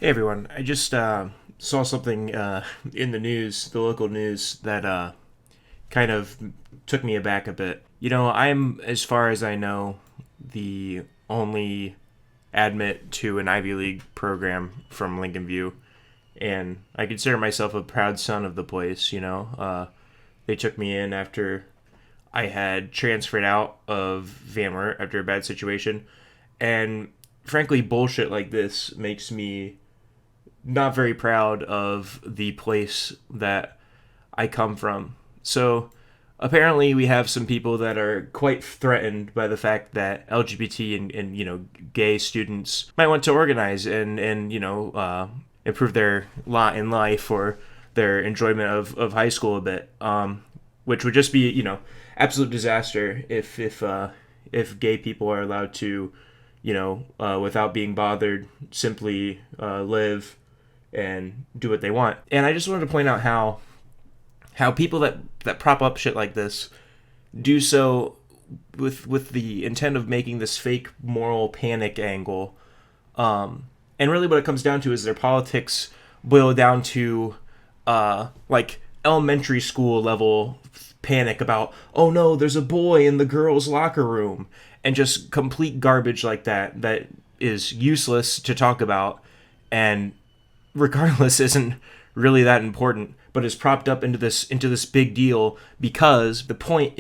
Hey everyone, I just saw something in the news, the local news, that kind of took me aback a bit. I'm, as far as I know, the only admit to an Ivy League program from Lincoln View, and I consider myself a proud son of the place. They took me in after I had transferred out of VMware after a bad situation, and frankly, bullshit like this makes me not very proud of the place that I come from. So apparently we have some people that are quite threatened by the fact that LGBT and gay students might want to organize and improve their lot in life or their enjoyment of high school a bit, which would just be absolute disaster if gay people are allowed to without being bothered simply live and do what they want. And I just wanted to point out how people that prop up shit like this do so with the intent of making this fake moral panic angle. And really, what it comes down to is their politics boil down to like elementary school level panic about, oh no, there's a boy in the girls' locker room, and just complete garbage like that is useless to talk about, and regardless isn't really that important, but is propped up into this big deal because the point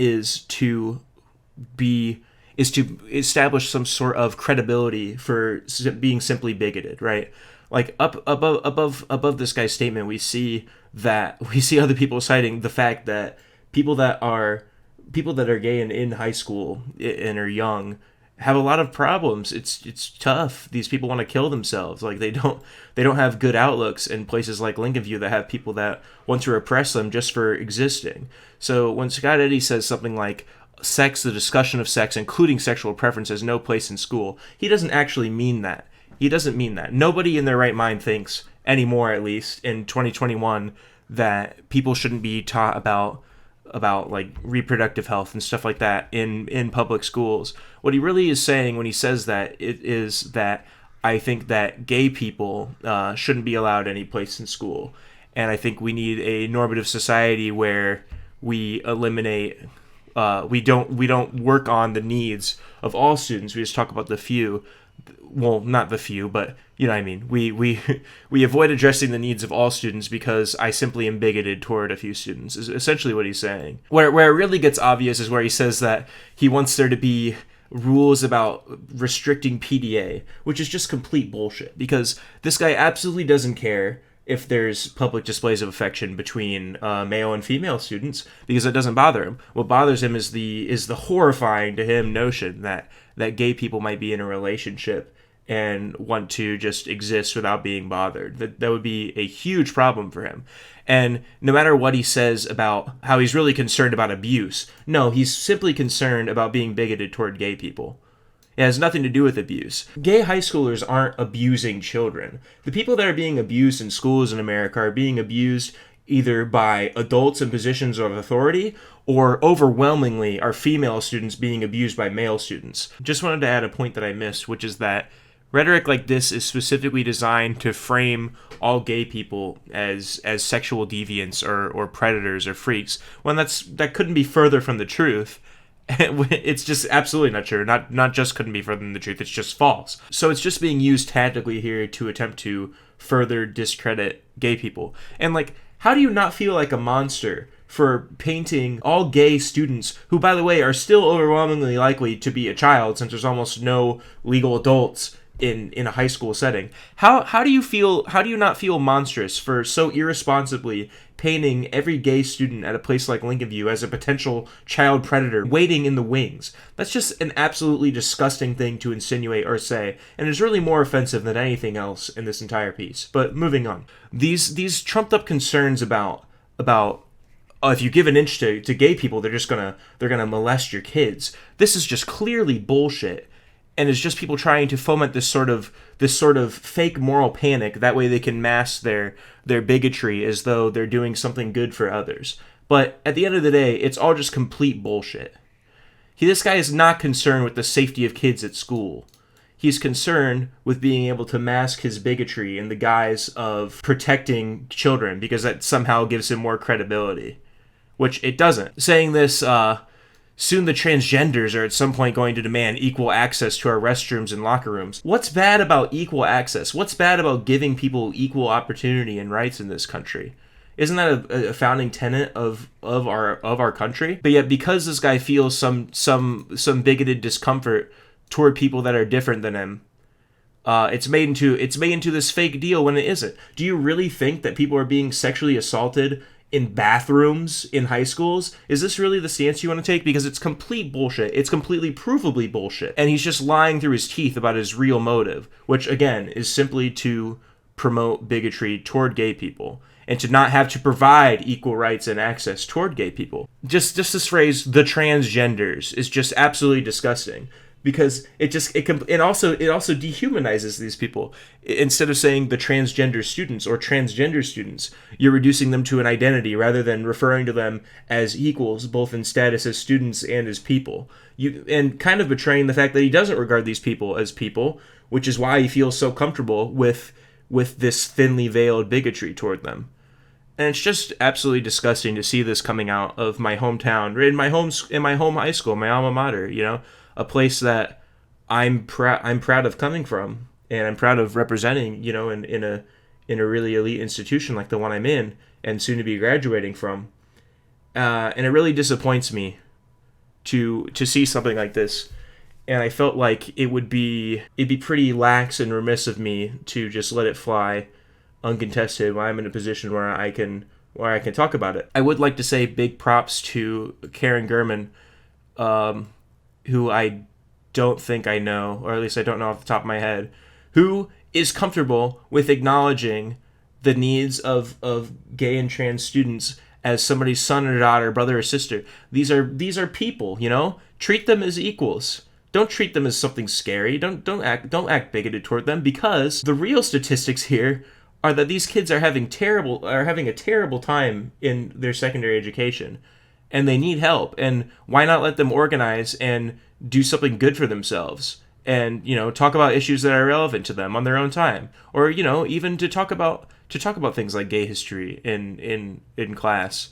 be is to establish some sort of credibility for being simply bigoted, right? Like up above this guy's statement, we see other people citing the fact that people that are gay and in high school and are young have a lot of problems. It's tough. These people want to kill themselves. Like they don't have good outlooks in places like Lincoln View that have people that want to repress them just for existing. So when Scott Eddy says something like sex, the discussion of sex, including sexual preference, has no place in school, he doesn't actually mean that. He doesn't mean that. Nobody in their right mind thinks anymore, at least in 2021, that people shouldn't be taught about like reproductive health and stuff like that in public schools. What he really is saying when he says that it is that I think that gay people shouldn't be allowed any place in school, and I think we need a normative society where we eliminate. We don't work on the needs of all students. We just talk about the few. Well, not the few, but you know what I mean. We avoid addressing the needs of all students because I simply am bigoted toward a few students, is essentially what he's saying. Where it really gets obvious is where he says that he wants there to be rules about restricting PDA, which is just complete bullshit, because this guy absolutely doesn't care if there's public displays of affection between male and female students, because it doesn't bother him. What bothers him is the horrifying to him notion that gay people might be in a relationship and want to just exist without being bothered. That would be a huge problem for him. And no matter what he says about how he's really concerned about abuse, no, he's simply concerned about being bigoted toward gay people. It has nothing to do with abuse. Gay high schoolers aren't abusing children. The people that are being abused in schools in America are being abused either by adults in positions of authority, or overwhelmingly are female students being abused by male students. Just wanted to add a point that I missed, which is that rhetoric like this is specifically designed to frame all gay people as sexual deviants or predators or freaks, when that couldn't be further from the truth. It's just absolutely not true. Not just couldn't be further than the truth. It's just false. So it's just being used tactically here to attempt to further discredit gay people. And like, how do you not feel like a monster for painting all gay students, who, by the way, are still overwhelmingly likely to be a child since there's almost no legal adults in a high school setting? How do you feel? How do you not feel monstrous for so irresponsibly painting every gay student at a place like Lincoln View as a potential child predator waiting in the wings? That's just an absolutely disgusting thing to insinuate or say, and is really more offensive than anything else in this entire piece. But moving on, these trumped up concerns about if you give an inch to gay people, they're gonna molest your kids. This is just clearly bullshit, and it's just people trying to foment this sort of fake moral panic. That way they can mask their bigotry as though they're doing something good for others. But at the end of the day, it's all just complete bullshit. This guy is not concerned with the safety of kids at school. He's concerned with being able to mask his bigotry in the guise of protecting children because that somehow gives him more credibility, which it doesn't. Saying this, soon the transgenders are at some point going to demand equal access to our restrooms and locker rooms. What's bad about equal access? What's bad about giving people equal opportunity and rights in this country? Isn't that a founding tenet of our country? But yet, because this guy feels some bigoted discomfort toward people that are different than him, it's made into this fake deal when it isn't. Do you really think that people are being sexually assaulted in bathrooms in high schools? Is this really the stance you want to take? Because it's complete bullshit. It's completely provably bullshit. And he's just lying through his teeth about his real motive, which again is simply to promote bigotry toward gay people and to not have to provide equal rights and access toward gay people. Just this phrase, the transgenders, is just absolutely disgusting. Because it also dehumanizes these people. Instead of saying the transgender students or transgender students, you're reducing them to an identity rather than referring to them as equals, both in status as students and as people. And kind of betraying the fact that he doesn't regard these people as people, which is why he feels so comfortable with this thinly veiled bigotry toward them. And it's just absolutely disgusting to see this coming out of my hometown, in my home high school, my alma mater, a place that I'm proud of coming from, and I'm proud of representing, in a really elite institution like the one I'm in and soon to be graduating from. And it really disappoints me to see something like this. And I felt like it'd be pretty lax and remiss of me to just let it fly uncontested when I'm in a position where I can talk about it. I would like to say big props to Karen Gurman, who I don't think I know, or at least I don't know off the top of my head, who is comfortable with acknowledging the needs of gay and trans students as somebody's son or daughter, brother or sister. These are people, Treat them as equals. Don't treat them as something scary. Don't act bigoted toward them, because the real statistics here are that these kids are having a terrible time in their secondary education, and they need help. And why not let them organize and do something good for themselves, and talk about issues that are relevant to them on their own time, or even to talk about things like gay history in class,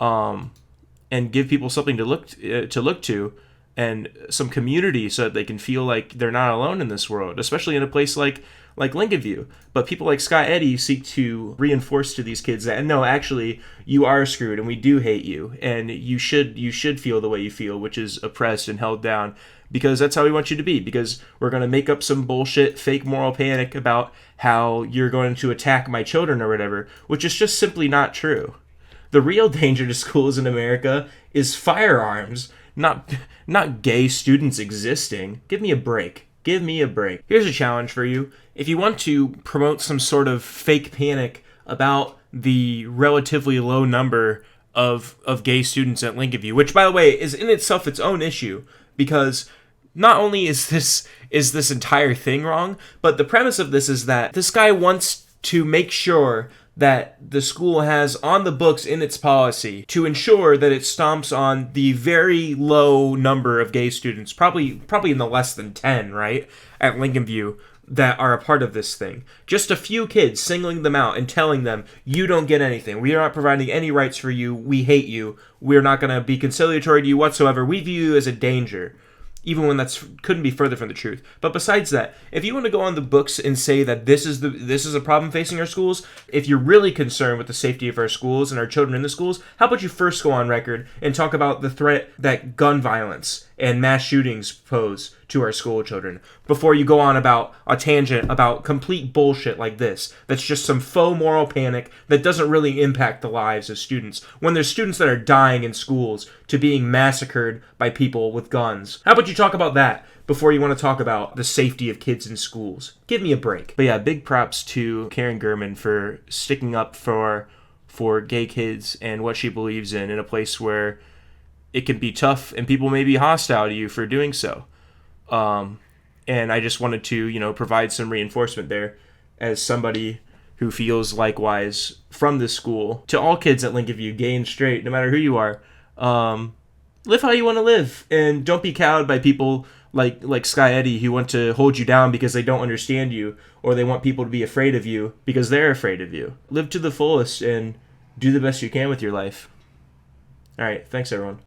and give people something to look to and some community so that they can feel like they're not alone in this world, especially in a place like Lincoln View. But people like Scott Eddy seek to reinforce to these kids that, no, actually, you are screwed and we do hate you, and you should feel the way you feel, which is oppressed and held down, because that's how we want you to be, because we're going to make up some bullshit fake moral panic about how you're going to attack my children or whatever, which is just simply not true. The real danger to schools in America is firearms, not gay students existing. Give me a break. Give me a break. Here's a challenge for you. If you want to promote some sort of fake panic about the relatively low number of gay students at Lincoln View, which, by the way, is in itself its own issue, because not only is this entire thing wrong, but the premise of this is that this guy wants to make sure that the school has on the books in its policy to ensure that it stomps on the very low number of gay students, probably in the less than 10, right, at Lincoln View, that are a part of this thing. Just a few kids singling them out and telling them, you don't get anything. We are not providing any rights for you. We hate you. We're not going to be conciliatory to you whatsoever. We view you as a danger. Even when couldn't be further from the truth. But besides that, if you want to go on the books and say that this is a problem facing our schools, if you're really concerned with the safety of our schools and our children in the schools, how about you first go on record and talk about the threat that gun violence and mass shootings pose to our school children, before you go on about a tangent about complete bullshit like this, that's just some faux moral panic that doesn't really impact the lives of students, when there's students that are dying in schools to being massacred by people with guns. How about you talk about that before you want to talk about the safety of kids in schools? Give me a break. But yeah, big props to Karen Gurman for sticking up for gay kids and what she believes in a place where it can be tough and people may be hostile to you for doing so. And I just wanted to, provide some reinforcement there as somebody who feels likewise from this school. To all kids at Lincoln View, gay and straight, no matter who you are, live how you want to live, and don't be cowed by people like Sky Eddy who want to hold you down because they don't understand you, or they want people to be afraid of you because they're afraid of you. Live to the fullest and do the best you can with your life. All right, thanks everyone.